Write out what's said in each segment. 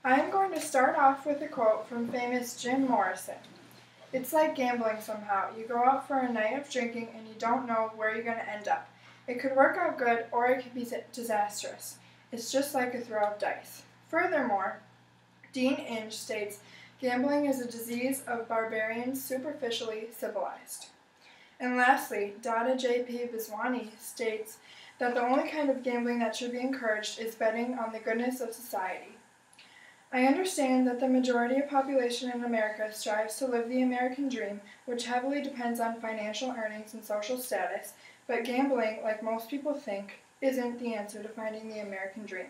I'm going to start off with a quote from famous Jim Morrison. It's like gambling somehow. You go out for a night of drinking and you don't know where you're going to end up. It could work out good or it could be disastrous. It's just like a throw of dice. Furthermore, Dean Inge states, gambling is a disease of barbarians superficially civilized. And lastly, Dada J.P. Viswani states that the only kind of gambling that should be encouraged is betting on the goodness of society. I understand that the majority of population in America strives to live the American dream, which heavily depends on financial earnings and social status, but gambling, like most people think, isn't the answer to finding the American dream.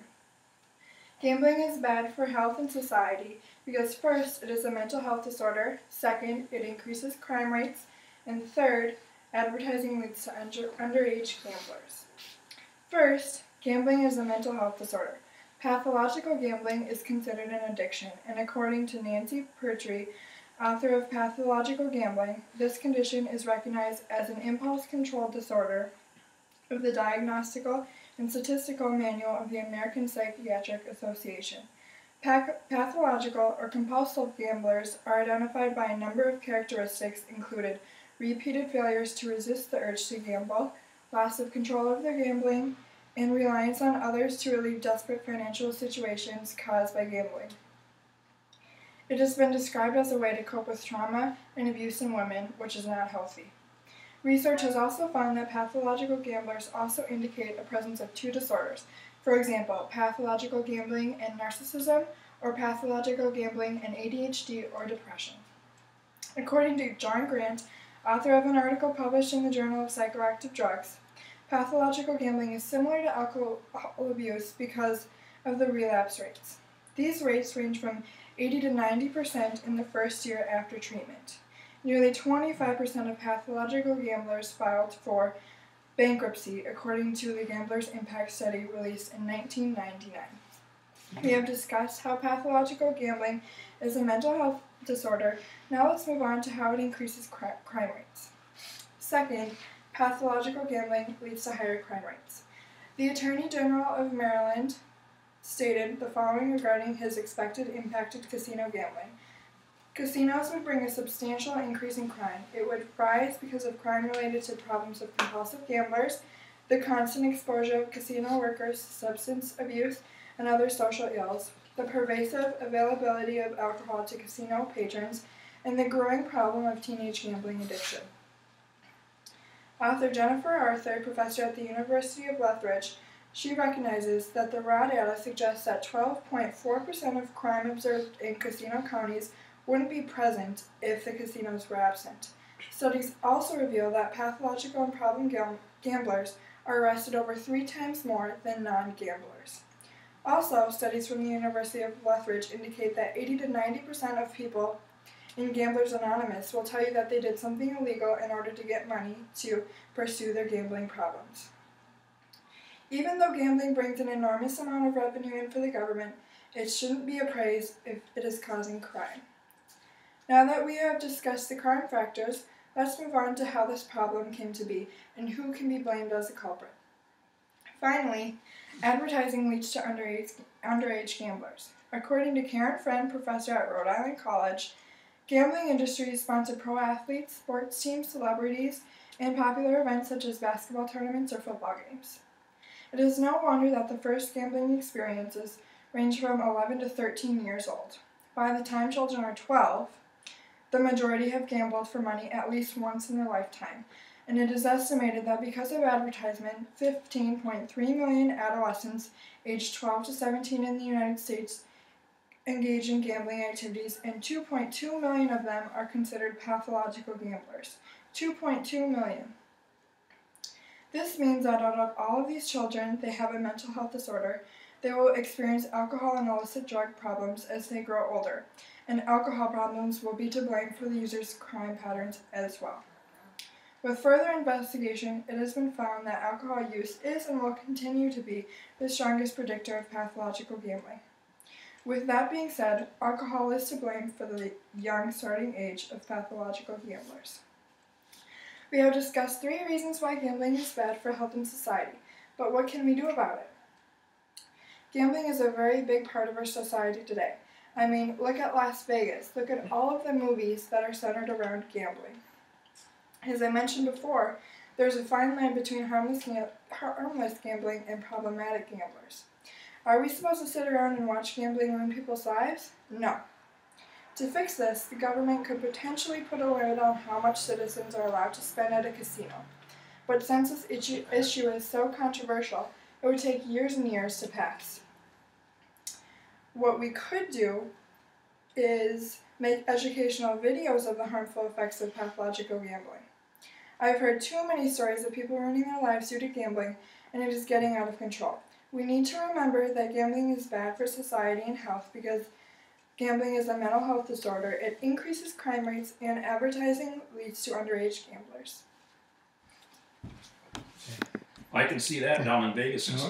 Gambling is bad for health and society because first, it is a mental health disorder, second, it increases crime rates, and third, advertising leads to underage gamblers. First, gambling is a mental health disorder. Pathological gambling is considered an addiction, and according to Nancy Pertry, author of Pathological Gambling, this condition is recognized as an impulse-controlled disorder of the Diagnostical and Statistical Manual of the American Psychiatric Association. Pathological or compulsive gamblers are identified by a number of characteristics included repeated failures to resist the urge to gamble, loss of control of their gambling, and reliance on others to relieve desperate financial situations caused by gambling. It has been described as a way to cope with trauma and abuse in women, which is not healthy. Research has also found that pathological gamblers also indicate a presence of two disorders, for example, pathological gambling and narcissism, or pathological gambling and ADHD or depression. According to John Grant, author of an article published in the Journal of Psychoactive Drugs, pathological gambling is similar to alcohol abuse because of the relapse rates. These rates range from 80 to 90% in the first year after treatment. Nearly 25% of pathological gamblers filed for bankruptcy, according to the Gambler's Impact Study released in 1999. We have discussed how pathological gambling is a mental health disorder. Now let's move on to how it increases crime rates. Second, pathological gambling leads to higher crime rates. The Attorney General of Maryland stated the following regarding his expected impact of casino gambling. Casinos would bring a substantial increase in crime. It would rise because of crime related to problems of compulsive gamblers, the constant exposure of casino workers to substance abuse and other social ills, the pervasive availability of alcohol to casino patrons, and the growing problem of teenage gambling addiction. Author Jennifer Arthur, professor at the University of Lethbridge, she recognizes that the raw data suggests that 12.4% of crime observed in casino counties wouldn't be present if the casinos were absent. Studies also reveal that pathological and problem gamblers are arrested over 3 times more than non-gamblers. Also, studies from the University of Lethbridge indicate that 80 to 90% of people in Gamblers Anonymous will tell you that they did something illegal in order to get money to pursue their gambling problems. Even though gambling brings an enormous amount of revenue in for the government, it shouldn't be appraised if it is causing crime. Now that we have discussed the crime factors, let's move on to how this problem came to be and who can be blamed as the culprit. Finally, advertising leads to underage gamblers. According to Karen Friend, professor at Rhode Island College, gambling industries sponsor pro athletes, sports teams, celebrities, and popular events such as basketball tournaments or football games. It is no wonder that the first gambling experiences range from 11 to 13 years old. By the time children are 12, the majority have gambled for money at least once in their lifetime, and it is estimated that because of advertisement, 15.3 million adolescents aged 12 to 17 in the United States engage in gambling activities, and 2.2 million of them are considered pathological gamblers. 2.2 million. This means that out of all of these children, they have a mental health disorder. They will experience alcohol and illicit drug problems as they grow older, and alcohol problems will be to blame for the user's crime patterns as well. With further investigation, it has been found that alcohol use is and will continue to be the strongest predictor of pathological gambling. With that being said, alcohol is to blame for the young starting age of pathological gamblers. We have discussed 3 reasons why gambling is bad for health and society, but what can we do about it? Gambling is a very big part of our society today. I mean, look at Las Vegas. Look at all of the movies that are centered around gambling. As I mentioned before, there's a fine line between harmless gambling and problematic gamblers. Are we supposed to sit around and watch gambling ruin people's lives? No. To fix this, the government could potentially put a limit on how much citizens are allowed to spend at a casino. But since this issue is so controversial, it would take years and years to pass. What we could do is make educational videos of the harmful effects of pathological gambling. I've heard too many stories of people ruining their lives due to gambling, and it is getting out of control. We need to remember that gambling is bad for society and health because gambling is a mental health disorder. It increases crime rates, and advertising leads to underage gamblers. I can see that down in Vegas.